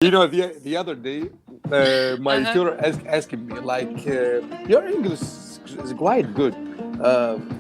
The other day, my Uh-huh. tutor asking me like, "Your English is quite good.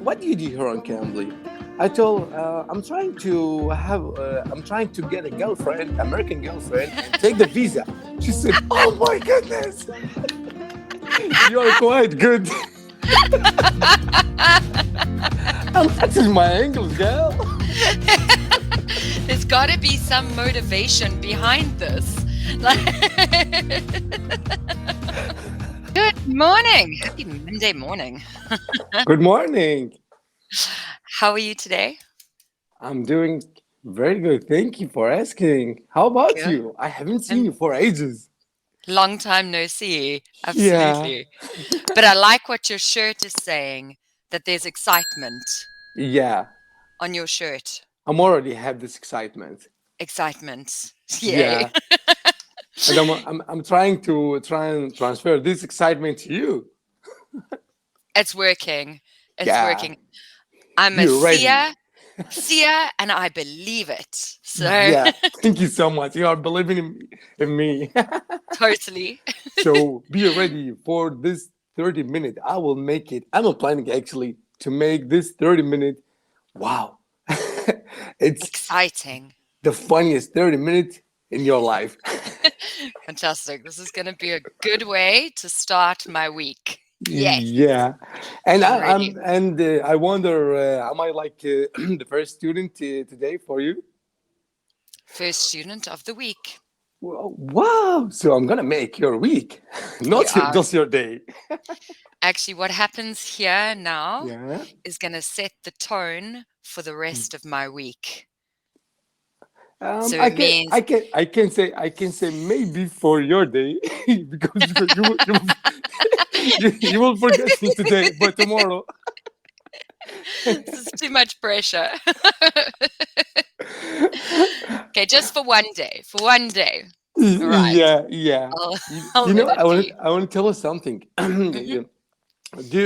What do you do here on Cambly?" I told, I'm trying to get a girlfriend, American girlfriend, and take the visa." She said, "Oh my goodness, you are quite good." I'm practicing my English, girl. There's got to be some motivation behind this. Good morning. Happy Monday morning. Good morning. How are you today? I'm doing very good. Thank you for asking. How about Good. you? I haven't seen And you for ages. long time no see. Yeah. Absolutely. But I like what your shirt is saying, that there's excitement Yeah. on your shirt. I'm already have this excitement. Excitement. Yay. Yeah. And I'm trying to try and transfer this excitement to you. It's working. It's Yeah. working. I'm a Be ready. seer, and I believe it. So Yeah. Thank you so much. You are believing in me. totally. So be ready for this 30 minute. I will make it. I'm planning actually to make this 30-minute. Wow. It's Exciting. the funniest 30 minutes in your life. Fantastic. This is going to be a good way to start my week. Yes, Yeah. And I'm I, ready. I'm and I wonder, am I like the first student today for you? First student of the week. Well, wow. So I'm gonna make your week, You not are. just your day. Actually, what happens here now Yeah. is going to set the tone for the rest of my week. So I it can means I can I can say maybe for your day because you will forget me today, but tomorrow. this is too much pressure. Okay, just for one day. For one day. All right. Yeah, yeah. I'll, You, I'll you know, let it be. I want to tell you something. Mhm. Do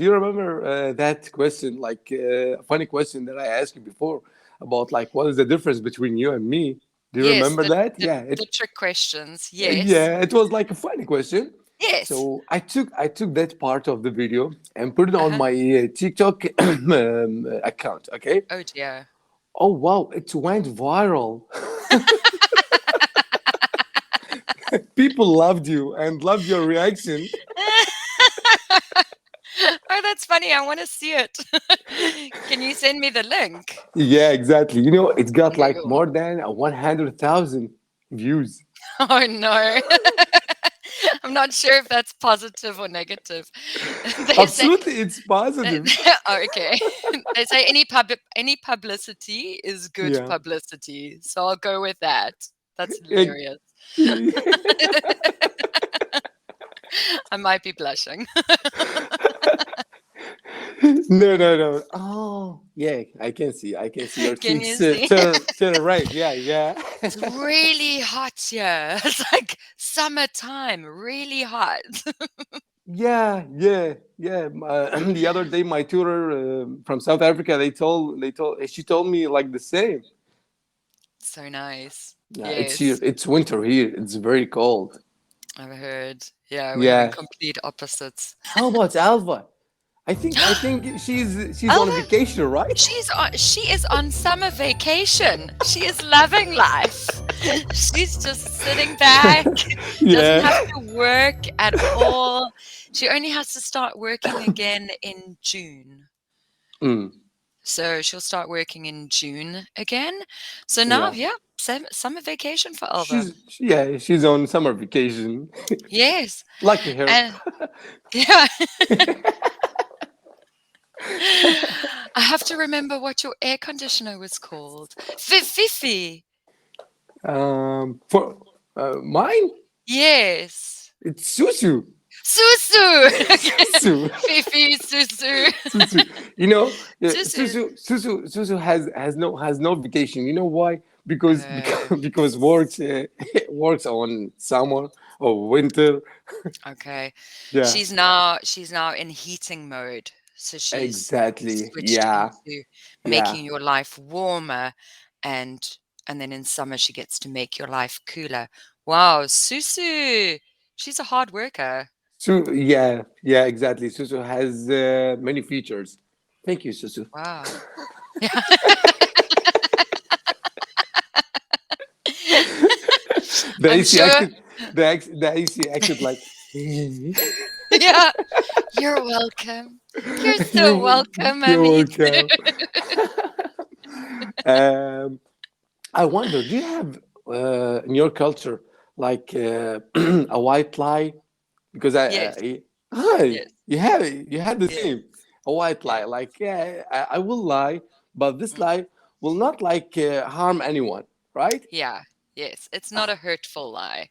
you remember that question, like a funny question that I asked you before about like what is the difference between you and me? Do you Yes, remember that? the, Yeah, the trick questions. Yes. yeah, it was like a funny question. Yes. So I took that part of the video and put it on Uh-huh. my TikTok account. Okay. Oh dear. Oh wow, it went viral. People loved you and loved your reaction. Oh, that's funny. I want to see it. Can you send me the link? Yeah, exactly. You know, it got like No. more than 100,000 views. Oh no. I'm not sure if that's positive or negative. They say Absolutely, it's positive. oh, okay. They say any publicity is good Yeah. publicity. So I'll go with that. That's It- hilarious. I might be blushing. no, no, no. Oh, yeah, I can see. I can see your Can cheeks you see? turn right. Yeah, yeah. It's really hot here. It's like summertime, really hot. Yeah, yeah, yeah. The other day, my tutor from South Africa, she told me like the same. So nice. Yeah, it's here. Yes, It's winter here. It's very cold. I've heard. Yeah, we're having Yeah. complete opposites. How about Alva? I think she's on a Alva, vacation, right? she is on summer vacation. She is loving life. She's just sitting back, doesn't Yeah. have to work at all. She only has to start working again in June. Mm, So she'll start working in June again. So now, yeah. yeah, summer vacation for Alva. She's on summer vacation. Yes. Lucky her. And yeah, I have to remember what your air conditioner was called. Fifi. For mine, Yes. it's Susu. Susu. Okay. Susu. Fifi, Susu. Susu. You know, Susu. Susu has no vacation. You know why? Because Uh, because works works on summer or winter. okay. Yeah, She's now in heating mode. So she's exactly. switched Yeah, into yeah. making your life warmer and and then in summer she gets to make your life cooler Wow, Susu. She's a hard worker. So yeah, exactly. Susu has many features. Thank you, Susu. Wow. Yeah. The I'm AC sure. acted, the AC acted like, Yeah. You're welcome. You're so welcome, you're Mommy. welcome. um, I wonder, do you have in your culture like a white lie? Because Yes. hi, Yes. you had the Yes. same a white Yeah. lie. Like yeah, I will lie, but this Mm. lie will not like harm anyone, right? Yeah. Yes. It's not a Ah, hurtful lie.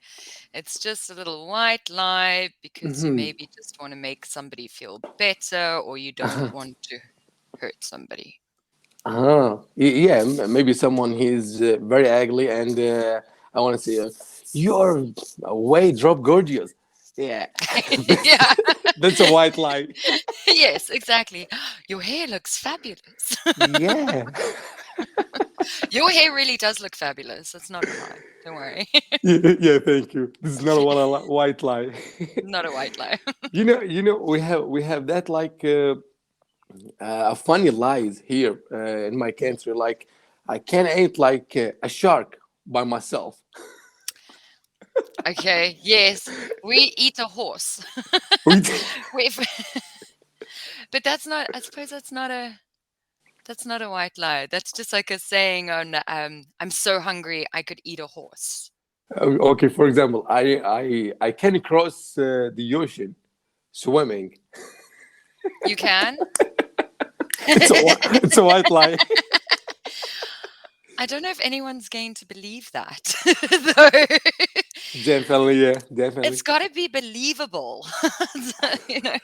It's just a little white lie because you mhm. maybe just want to make somebody feel better or you don't want to hurt somebody. Yeah, maybe someone he's very ugly, and I want to say, you're way drop gorgeous. Yeah, that's, Yeah. that's a white lie. Yes, exactly. Your hair looks fabulous. Yeah. Your hair really does look fabulous. That's not a lie. Don't worry. Yeah, thank you. This is not a white lie. Not a white lie. We have that like funny lies here in my country. Like I can't eat like a shark by myself. Okay, yes. We eat a horse. We we but that's not I suppose that's not a white lie. That's just like a saying on I'm so hungry I could eat a horse. Okay, for example, I can cross the ocean swimming. You can? It's a white lie. I don't know if anyone's going to believe that, though. Definitely, yeah, It's definitely. got to be believable. you know.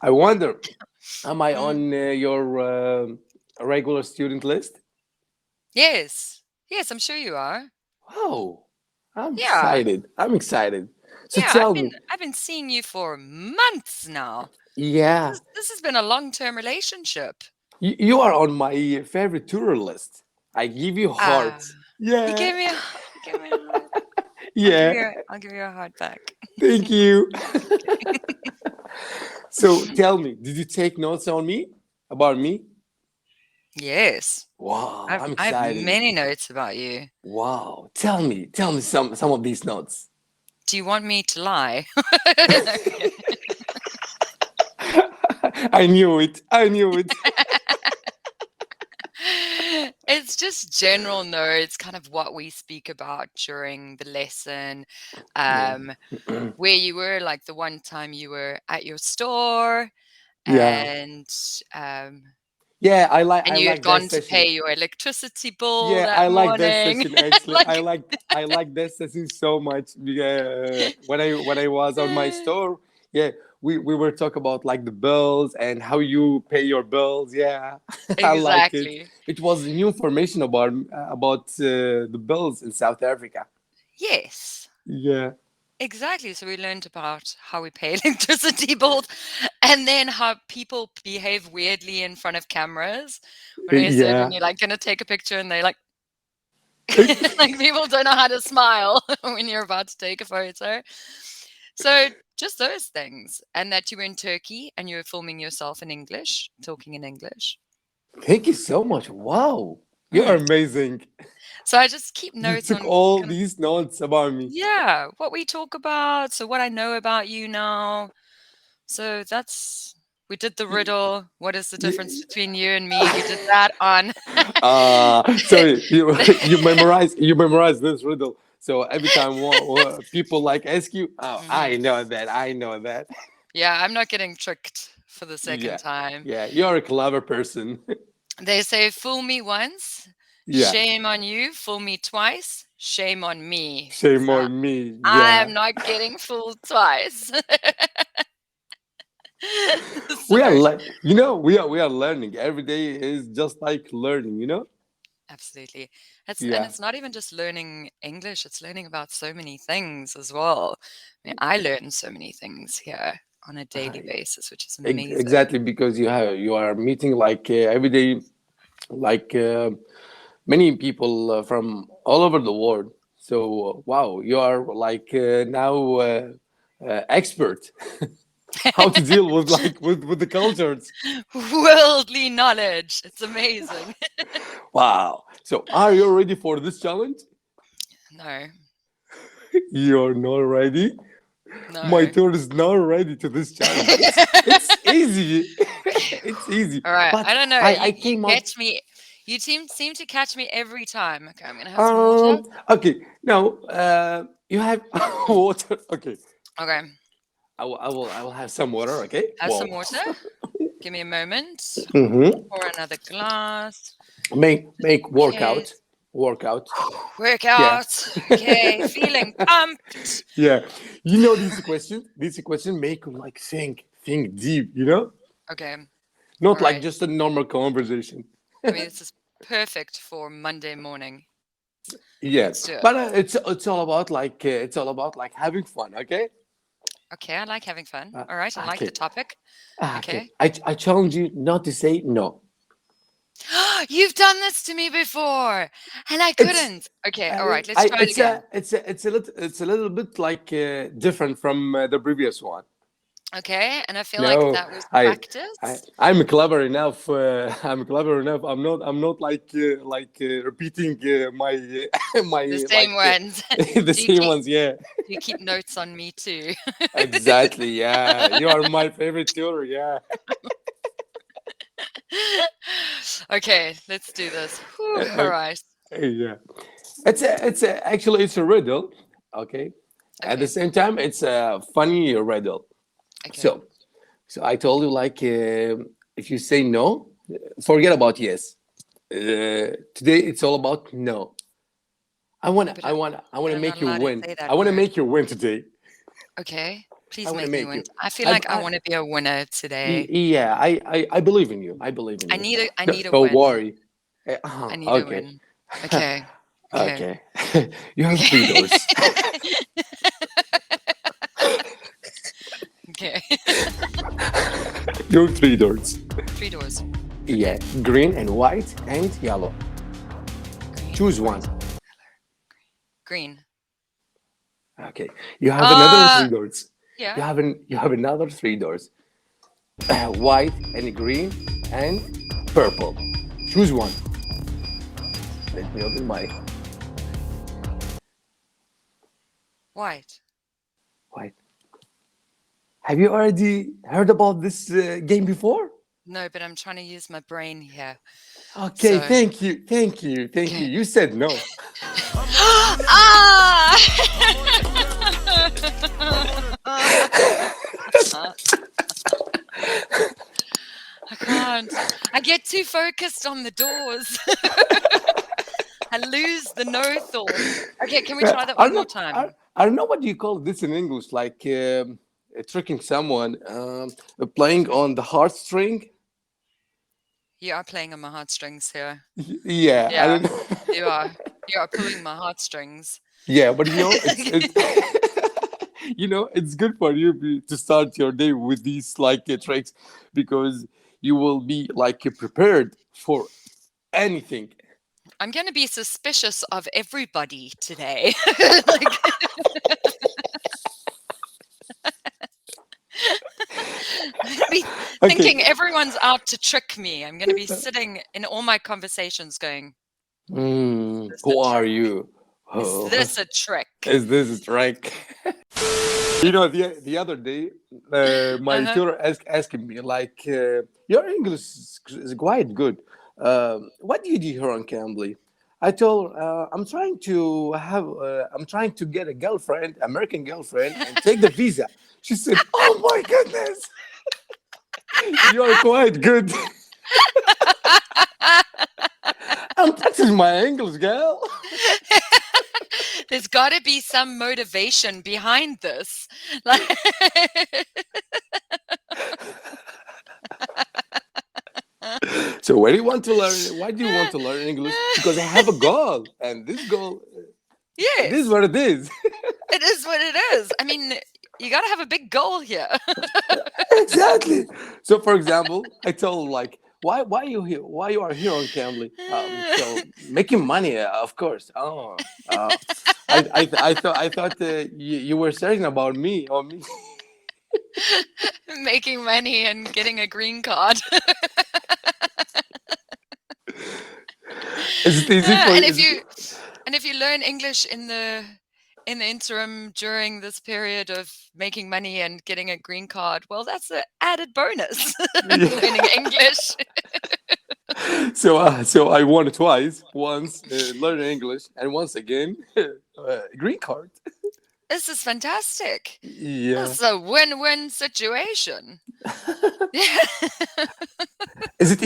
I wonder, am I Mm. on your regular student list? Yes. Yes, I'm sure you are. Wow, I'm Yeah. excited. I'm excited. So Yeah, tell me, I've been seeing you for months now. yeah, This has been a long-term relationship. you are on my favorite tour list. I give you Ah, hearts. Yeah, you gave me a heart. yeah. I'll give you a heart back. Thank you. So tell me, did you take notes on me about me? Yes. Wow, I'm I have excited. many notes about you. Wow, tell me some of these notes. Do you want me to lie? I knew it. I knew it. It's just general notes, kind of what we speak about during the lesson. Yeah. Um, where you were, like the one time you were at your store Yeah. and um, Yeah, and I you had like that gone to session. pay your electricity bill Yeah, that I like that morning. session actually. Like, I like that session so much. When I was on my store, yeah, we were talking about like the bills and how you pay your bills. Yeah, I like it. exactly. It was new information about the bills in South Africa. Yes. Yeah, Exactly. So we learned about how we pay electricity bills and then how people behave weirdly in front of cameras. When yeah. you're like going to take a picture and they like, like people don't know how to smile when you're about to take a photo. So just those things. And that you were in Turkey and you were filming yourself in English, talking in English. Thank you so much. Wow, you are Mm. amazing. So I just keep You notes took on all kind of, these notes about me. yeah, what we talk about. So what I know about you now. So that's we did the riddle. What is the difference between you and me? We did that on Sorry, you memorize this riddle. So every time people like ask you, oh, Mhm. I know that, I know that. Yeah, I'm not getting tricked for the second Yeah, time. yeah, you're a clever person. They say fool me once, Yeah, shame on you, fool me twice, shame on me. shame So on me. I Yeah, am not getting fooled twice. we are So like, we are learning. Every day is just like learning. absolutely. Yeah, It's not even just learning English, it's learning about so many things as well. I mean, I learn so many things here on a daily I- basis, which is amazing. exactly because you are meeting like every day, like many people from all over the world. So wow, you are like now expert how to deal with like with the cultures. Worldly knowledge. It's amazing. Wow. So are you ready for this challenge? No, You're not ready. My no. tour is not ready to this challenge. It's easy. It's easy. All right. But I don't know. I You came out. catch me. You seem to catch me every time. Okay, I'm gonna have some water. Okay. Now you have water. Okay. Okay, I will have some water. Okay. have some Whoa. water. Give me a moment. Mm-hmm. Pour another glass. Make Okay. workout. Yeah. Workout. Okay, feeling pumped. Yeah. You know these questions make you like think deep. You know, Okay, all not like right. just a normal conversation. I mean, this is perfect for Monday morning. Yeah. Let's do it. But it's all about like having fun. Okay. Okay, I like having fun. All right, I like the Okay. topic. Okay. Okay. I challenge you not to say no. You've done this to me before, and I It's couldn't. Okay, all right, let's try it it's again. a little bit like different from the previous one. Okay, and I feel like No, that was I, I, practice. I'm clever enough. I'm clever enough. I'm not like repeating my The my same like ones. the Do you same keep ones. Yeah, do you keep notes on me too? exactly. Yeah, you are my favorite tutor. Yeah. Okay, let's do this. Whew, Uh, all uh, right. yeah. Actually it's a riddle. Okay. At the Okay. same time, it's a funny riddle. Okay. So I told you like if you say no, forget about yes. Today it's all about no. I wanna, But I wanna, I but wanna I'm not make you allowed to win. say I that wanna word. make you win today. Okay. I Please wanna make me make win. you. I feel I, like I I, want to be a winner today. yeah, I believe in you. I believe in I you. need a I No, need a don't win. worry. I need a Okay, win. Okay. Okay. okay. You have three Okay. doors. Okay. You have three doors. 3 doors. Yeah, Okay. green and white and yellow. Green, Choose one. white, green. Okay. You have another Uh three doors. yeah. You have another three doors. White and green and purple. Choose one. Let me open my White. white. Have you already heard about this game before? No, but I'm trying to use my brain here. Okay, So thank you, thank you, thank you. okay. You said no. Ah! I can't. I get too focused on the doors. I lose the no thought. Okay, can we try that I one don't more know. I, time? I don't know what you call this in English, like tricking someone, playing on the heartstring. You are playing on my heartstrings here. Yeah, I Yeah, don't know. you are. You are pulling my heartstrings. Yeah, but it's it's good for you to start your day with these like tricks because you will be like prepared for anything. I'm going to be suspicious of everybody today. Like, I'm going to be Okay. thinking everyone's out to trick me. I'm going to be sitting in all my conversations going, "Is this a Who are trick? you? Is Oh, this a trick?" is this a trick? The other day, my Uh-huh. tutor asking me like, "Your English is quite good. What do you do here on Cambly?" I told her, I'm trying to get a girlfriend, American girlfriend, and take the visa. She said, "Oh my goodness, you are quite good." I'm practicing my English, girl. There's got to be some motivation behind this. Like, So where do you want to learn? Why do you want to learn English? Because I have a goal, and this goal, this is yes, what it is. it is what it is. I mean, you got to have a big goal here. Exactly. So, for example, I told him like, why you here? Why you are here on Cambly? So making money, of course. Oh, I thought you were saying about me or me. Making money and getting a green card. Is it easy for and you? if you learn English in the interim during this period of making money and getting a green card, well, that's an added bonus. Learning English. So I won twice. Once learning English, and once again green card. This is fantastic. Yeah. This is a win-win situation. Is it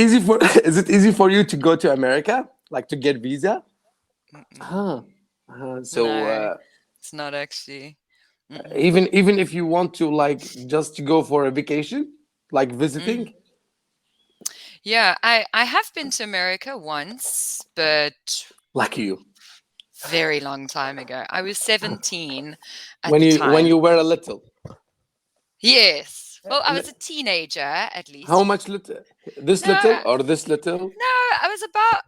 easy for you to go to America, like to get visa? So No, it's not actually. even if you want to like just to go for a vacation, like visiting. Yeah, I have been to America once, but Lucky you. very long time ago. I was 17 at When the you time. when you were a little. Yes. Well, I was a teenager at least. How much little? This No, little or this little? No, I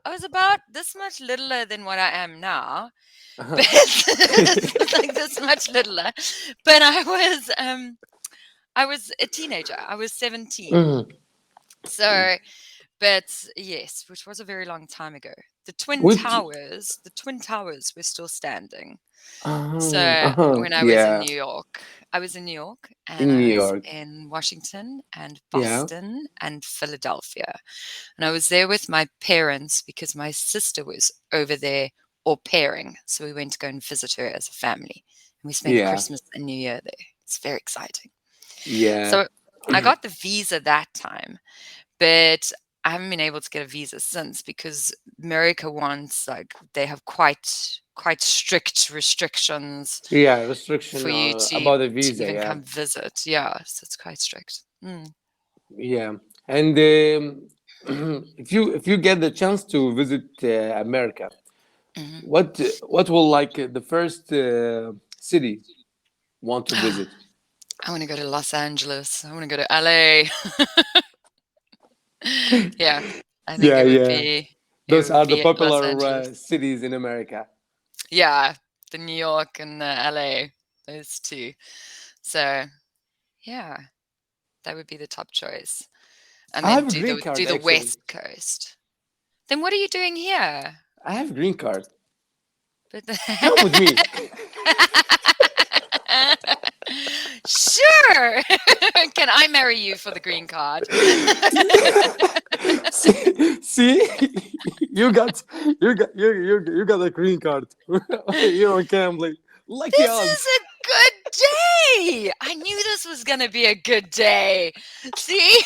was about this much littler than what I am now. Uh-huh. But like this much littler. But I was a teenager. I was 17. So, but yes, which was a very long time ago. The Twin Towers were still standing. So when I was in New York, and I was in Washington and Boston and Philadelphia. And I was there with my parents because my sister was over there au pairing. So we went to go and visit her as a family. And we spent Christmas and New Year there. It's very exciting. Yeah. So I got the visa that time, but I haven't been able to get a visa since because America wants, like, they have quite strict restrictions. Yeah, restriction for you to about the visa. to even Yeah. come visit. Yeah, so it's quite strict. Yeah, and if you get the chance to visit America, what will like the first city want to visit? I want to go to Los Angeles. I want to go to LA. Yeah, I think it would be. Those are the Los popular Angeles. cities in America. Yeah, the New York and the LA, those two. So, yeah, that would be the top choice. And I then have a green card, do the actually. West Coast. Then what are you doing here? I have a green card. But Come with me. Sure. Can I marry you for the green card? See, you got a green card. You're on Cambly. Lucky This us. is a good day. I knew this was going to be a good day. See?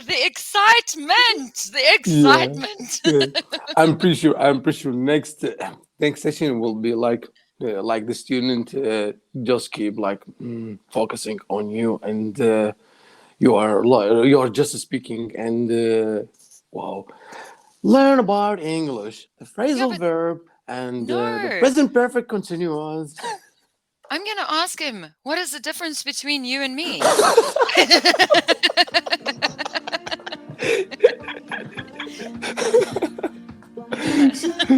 The excitement. Yeah. I'm pretty sure next session will be like the student just keep like focusing on you, and you're just speaking and wow, learn about English, the phrasal verb and the present perfect continuous. I'm going to ask him, what is the difference between you and me?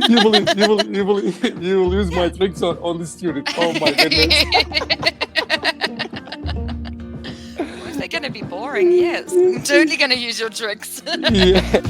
You will use my tricks on the student. Oh my goodness. Well, if they're going to be boring, yes. I'm totally going to use your tricks. Yeah.